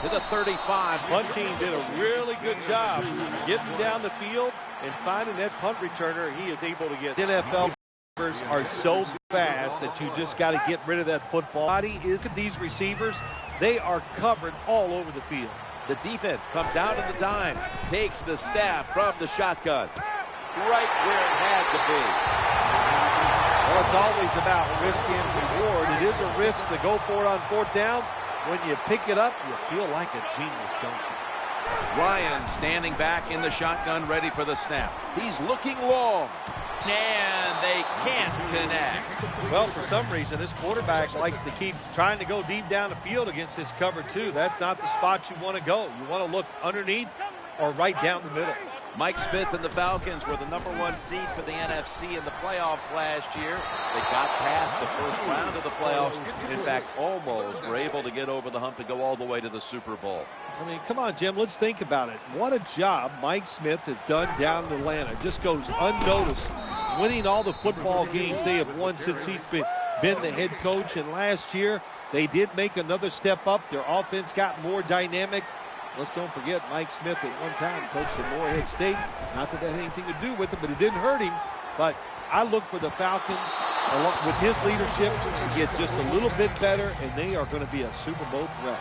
to the 35. Punt team did a really good job getting down the field and finding that punt returner. He is able to get. NFL are so fast that you just got to get rid of that football. Look at these receivers. They are covered all over the field. The defense comes out in the dime, takes the snap from the shotgun, right where it had to be. Well, it's always about risk and reward. It is a risk to go for it on fourth down. When you pick it up, you feel like a genius, don't you? Ryan standing back in the shotgun, ready for the snap. He's looking long, and they can't connect. Well, for some reason, this quarterback likes to keep trying to go deep down the field against this cover two. That's not the spot you want to go. You want to look underneath or right down the middle. Mike Smith and the Falcons were the #1 seed for the NFC in the playoffs last year. They got past the first round of the playoffs. In fact, almost were able to get over the hump to go all the way to the Super Bowl. I mean, come on, Jim, let's think about it. What a job Mike Smith has done down in Atlanta. Just goes unnoticed, winning all the football games they have won since he's been the head coach. And last year, they did make another step up. Their offense got more dynamic. Let's don't forget Mike Smith at one time coached at Morehead State. Not that that had anything to do with it, but it didn't hurt him. But I look for the Falcons, along with his leadership, to get just a little bit better, and they are going to be a Super Bowl threat.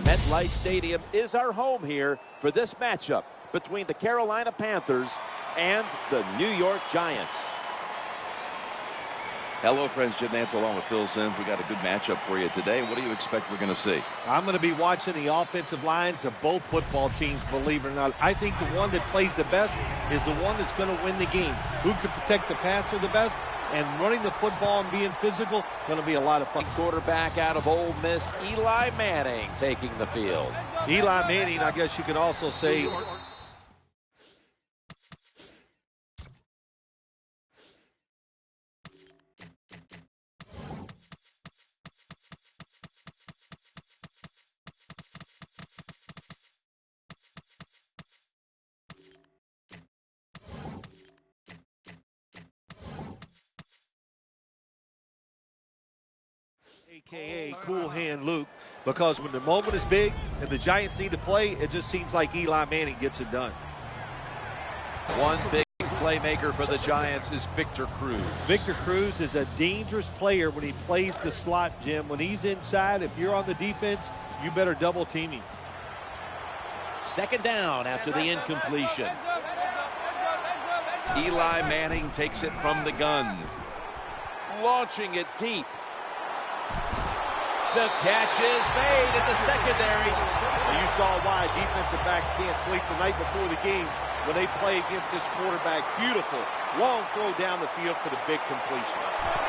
MetLife Stadium is our home here for this matchup between the Carolina Panthers and the New York Giants. Hello, friends. Jim Nantz along with Phil Simms. We got a good matchup for you today. What do you expect we're going to see? I'm going to be watching the offensive lines of both football teams, believe it or not. I think the one that plays the best is the one that's going to win the game. Who can protect the passer the best? And running the football and being physical, going to be a lot of fun. Quarterback out of Ole Miss, Eli Manning, taking the field. Eli Manning, I guess you could also say, a.k.a. Cool Hand Luke, because when the moment is big and the Giants need to play, it just seems like Eli Manning gets it done. One big playmaker for the Giants is Victor Cruz. Victor Cruz is a dangerous player when he plays the slot, Jim. When he's inside, if you're on the defense, you better double team him. Second down after the incompletion. Eli Manning takes it from the gun. Launching it deep. The catch is made at the secondary. And you saw why defensive backs can't sleep the night before the game when they play against this quarterback. Beautiful long throw down the field for the big completion.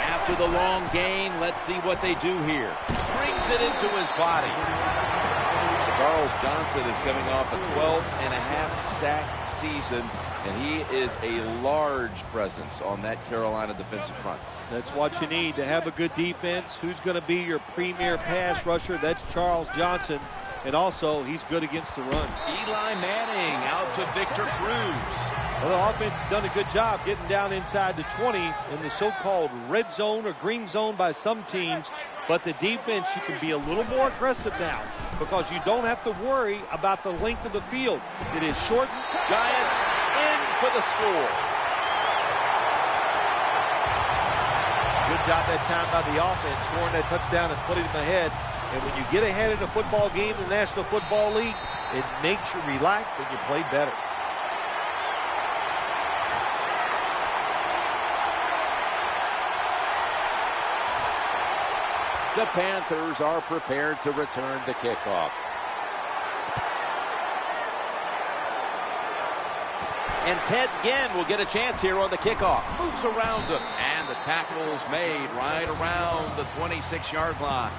After the long gain, let's see what they do here. Brings it into his body. Charles Johnson is coming off a 12.5 sack season, and he is a large presence on that Carolina defensive front. That's what you need to have a good defense. Who's going to be your premier pass rusher? That's Charles Johnson. And also, he's good against the run. Eli Manning out to Victor Cruz. Well, the offense has done a good job getting down inside the 20 in the so-called red zone or green zone by some teams. But the defense, you can be a little more aggressive now because you don't have to worry about the length of the field. It is short. Giants in for the score. Good job that time by the offense, scoring that touchdown and putting them ahead. And when you get ahead in a football game in the National Football League, it makes you relax and you play better. The Panthers are prepared to return the kickoff. And Ted Ginn will get a chance here on the kickoff. Moves around him. And the tackle is made right around the 26-yard line.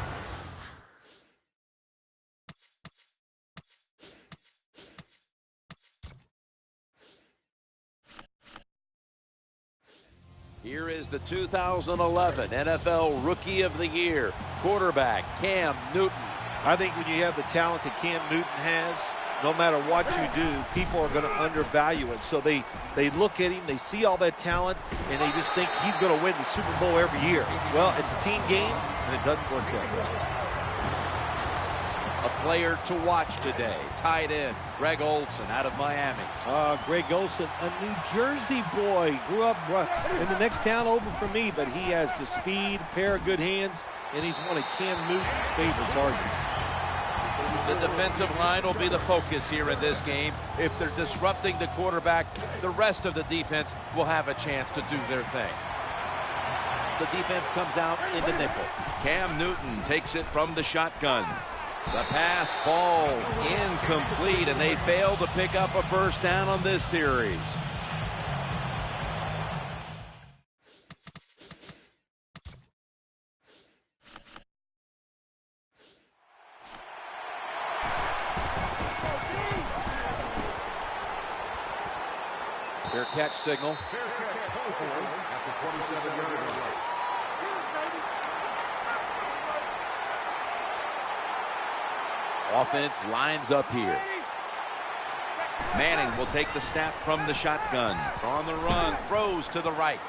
Here is the 2011 NFL Rookie of the Year, quarterback Cam Newton. I think when you have the talent that Cam Newton has, no matter what you do, people are going to undervalue it. So they look at him, they see all that talent, and they just think he's going to win the Super Bowl every year. Well, it's a team game, and it doesn't work that way. A player to watch today, tight end Greg Olsen out of Miami. Greg Olsen, a New Jersey boy, grew up in the next town over from me, but he has the speed, pair of good hands, and he's one of Cam Newton's favorite targets. The defensive line will be the focus here in this game. If they're disrupting the quarterback, the rest of the defense will have a chance to do their thing. The defense comes out in the nickel. Cam Newton takes it from the shotgun. The pass falls incomplete, and they fail to pick up a first down on this series. Fair catch signal. Fair catch called for at the 27-yard line. Offense lines up here. Manning will take the snap from the shotgun. On the run, throws to the right.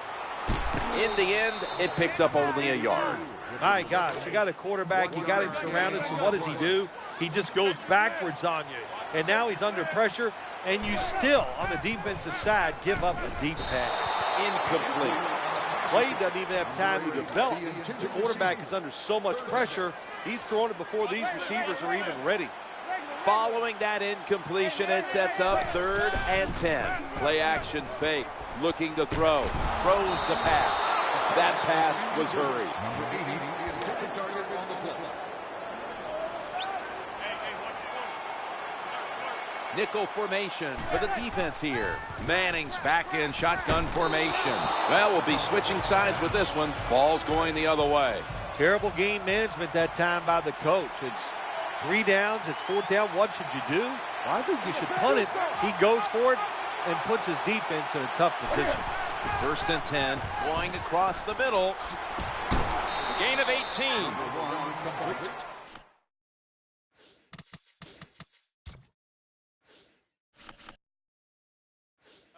In the end, it picks up only a yard. My gosh, you got a quarterback, you got him surrounded, so what does he do? He just goes backwards on you. And now he's under pressure, and you still, on the defensive side, give up a deep pass. Incomplete. Play doesn't even have time to develop. The quarterback is under so much pressure, he's throwing it before these receivers are even ready. Following that incompletion, it sets up 3rd and 10. Play action fake, looking to throw. Throws the pass. That pass was hurried. Nickel formation for the defense here. Manning's back in shotgun formation. Well, we'll be switching sides with this one. Ball's going the other way. Terrible game management that time by the coach. It's 3 downs, it's 4th down. What should you do? Well, I think you should punt it. He goes for it and puts his defense in a tough position. 1st and 10, going across the middle. Gain of 18.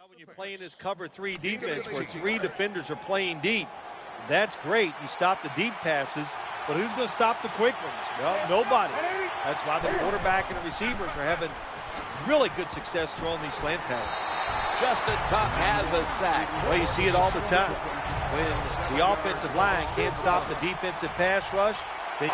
When you're playing this cover 3 defense where 3 defenders are playing deep, that's great. You stop the deep passes, but who's going to stop the quick ones? Well, nobody. That's why the quarterback and the receivers are having really good success throwing these slant patterns. Justin Tuck has a sack. Well, you see it all the time. When the offensive line can't stop the defensive pass rush, they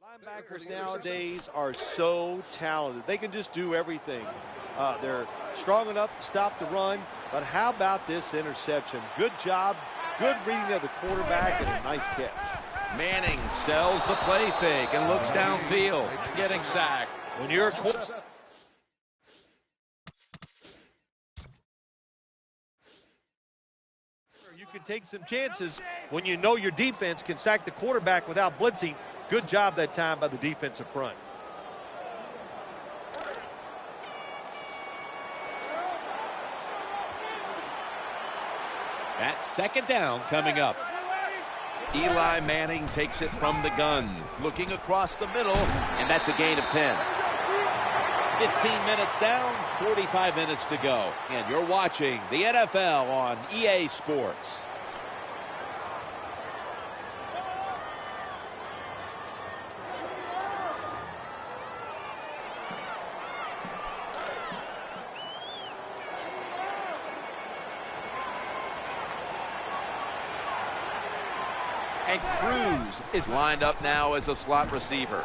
Linebackers nowadays are so talented. They can just do everything. They're strong enough to stop the run, but how about this interception? Good job, good reading of the quarterback, and a nice catch. Manning sells the play fake and looks downfield, getting sacked. When you're you can take some chances when you know your defense can sack the quarterback without blitzing. Good job that time by the defensive front. That's second down coming up. Eli Manning takes it from the gun, looking across the middle, and that's a gain of 10. 15 minutes down, 45 minutes to go. And you're watching the NFL on EA Sports. And Cruz is lined up now as a slot receiver.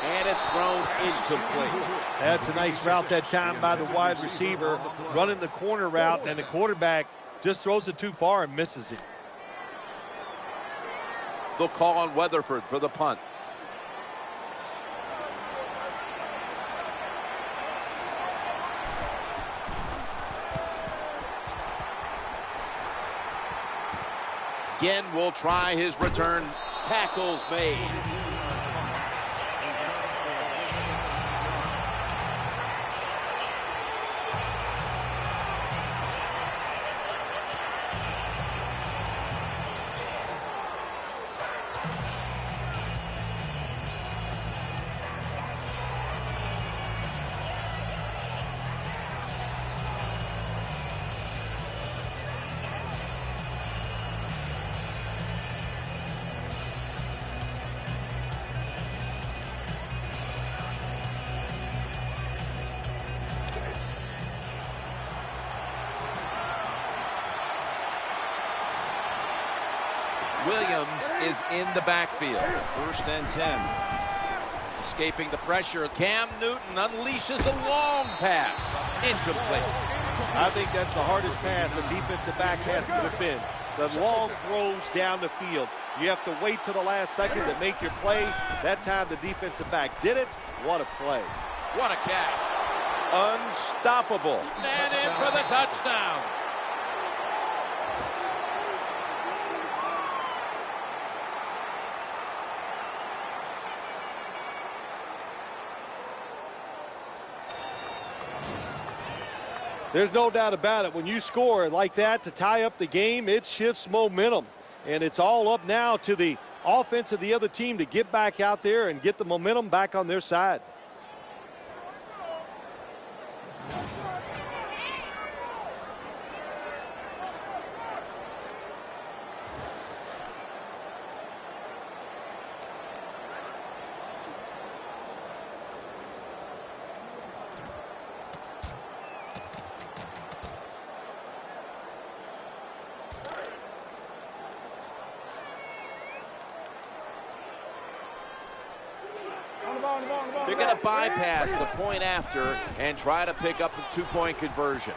And it's thrown incomplete. That's a nice route that time by the wide receiver, running the corner route, and the quarterback just throws it too far and misses it. They'll call on Weatherford for the punt. Again, will try his return. Tackles made. Williams is in the backfield. 1st and 10. Escaping the pressure. Cam Newton unleashes the long pass. Incomplete. I think that's the hardest pass a defensive back has to defend. The long throws down the field. You have to wait till the last second to make your play. That time the defensive back did it. What a play. What a catch. Unstoppable. And in for the touchdown. There's no doubt about it. When you score like that to tie up the game, it shifts momentum. And it's all up now to the offense of the other team to get back out there and get the momentum back on their side. They're going to bypass the point after and try to pick up the two-point conversion.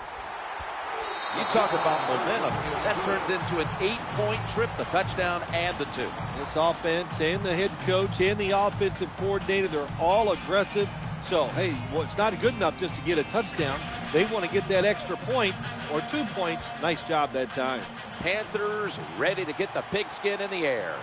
You talk about momentum. That turns into an 8-point trip, the touchdown and the 2. This offense and the head coach and the offensive coordinator, they're all aggressive. So, hey, well, it's not good enough just to get a touchdown. They want to get that extra point or 2 points. Nice job that time. Panthers ready to get the pigskin in the air.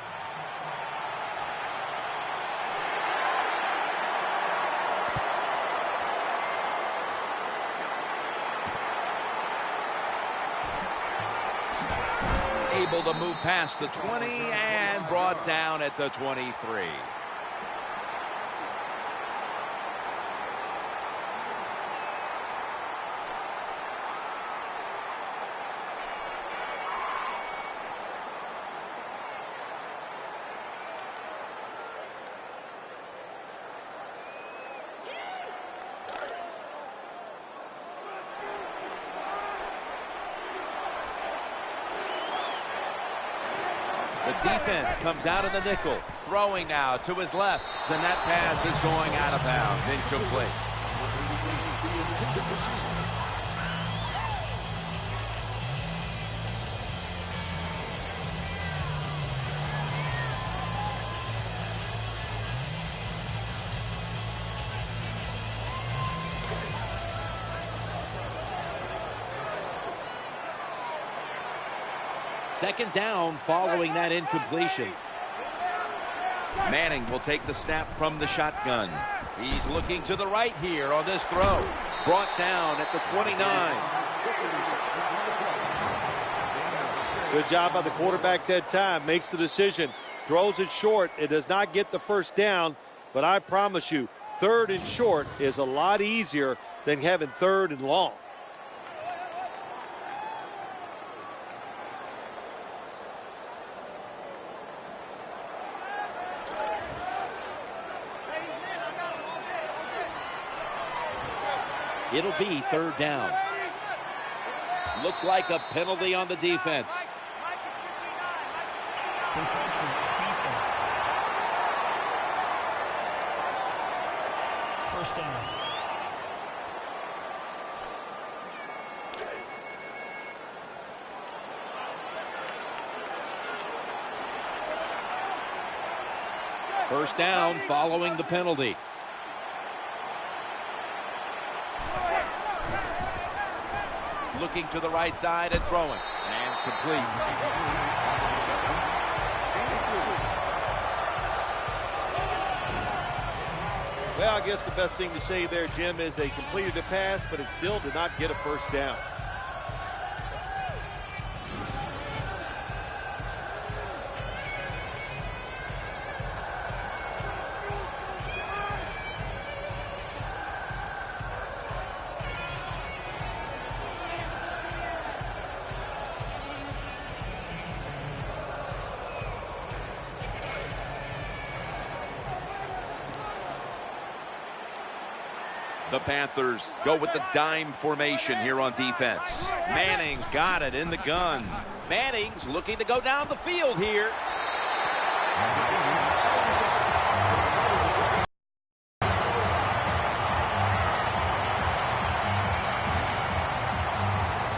Able to move past the 20 and brought down at the 23. The Defense comes out in the nickel. Throwing now to his left. And that pass is going out of bounds. Incomplete. Second down following that incompletion. Manning will take the snap from the shotgun. He's looking to the right here on this throw. Brought down at the 29. Good job by the quarterback that time. Makes the decision. Throws it short. It does not get the first down. But I promise you, third and short is a lot easier than having third and long. It'll be third down. Looks like a penalty on the defense. Encroachment defense. First down. First down following the penalty. Looking to the right side and throwing. And complete. Well, I guess the best thing to say there, Jim, is they completed a pass, but it still did not get a first down. The Panthers go with the dime formation here on defense. Manning's got it in the gun. Manning's looking to go down the field here.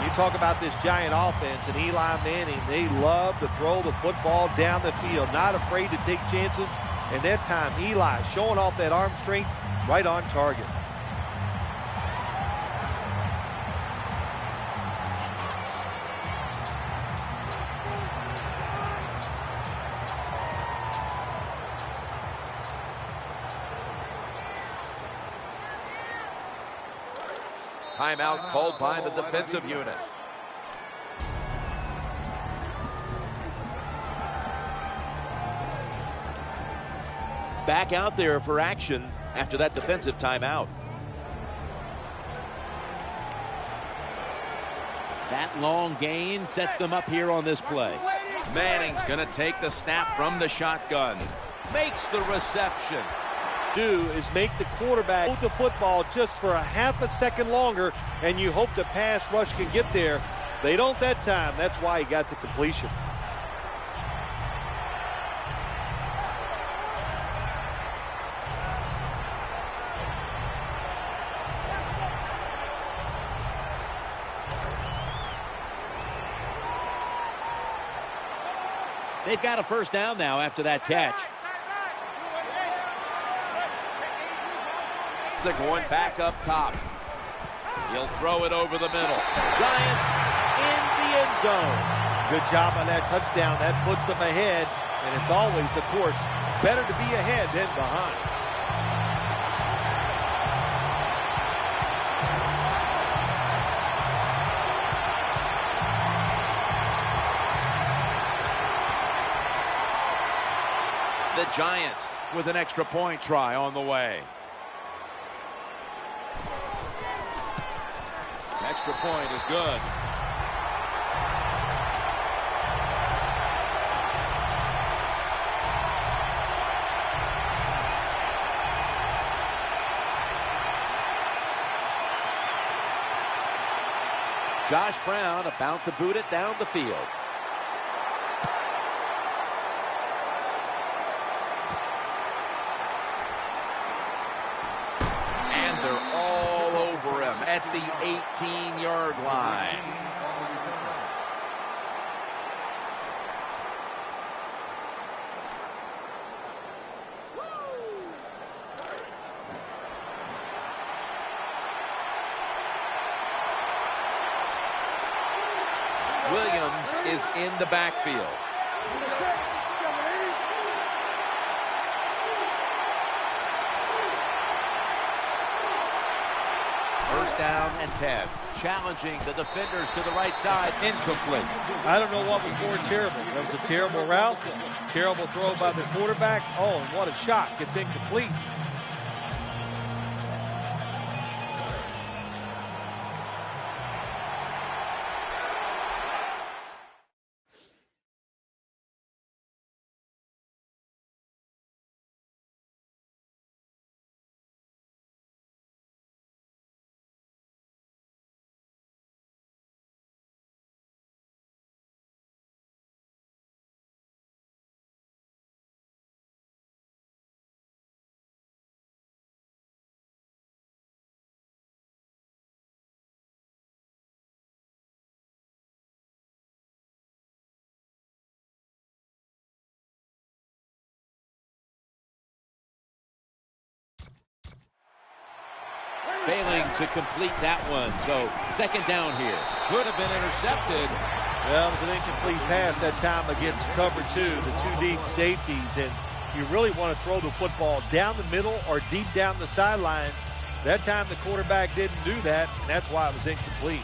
You talk about this Giant offense and Eli Manning, they love to throw the football down the field, not afraid to take chances. And that time, Eli showing off that arm strength right on target. Timeout called by the defensive unit. Back out there for action after that defensive timeout. That long gain sets them up here on this play. Manning's going to take the snap from the shotgun. Makes the reception. Do is make the quarterback hold the football just for a half a second longer, and you hope the pass rush can get there. They don't that time. That's why he got the completion. They've got a first down now after that catch. They're going back up top. He'll throw it over the middle. Giants in the end zone. Good job on that touchdown. That puts them ahead. And it's always, of course, better to be ahead than behind. The Giants with an extra point try on the way. Extra point is good. Josh Brown about to boot it down the field. the 18-yard line. Williams is in the backfield. First down and 10. Challenging the defenders to the right side. Incomplete. I don't know what was more terrible. That was a terrible route, terrible throw by the quarterback. Oh, and what a shock. It's incomplete. Failing to complete that one. So second down here. Could have been intercepted. Well, it was an incomplete pass that time against cover two, the two deep safeties. And you really want to throw the football down the middle or deep down the sidelines. That time the quarterback didn't do that, and that's why it was incomplete.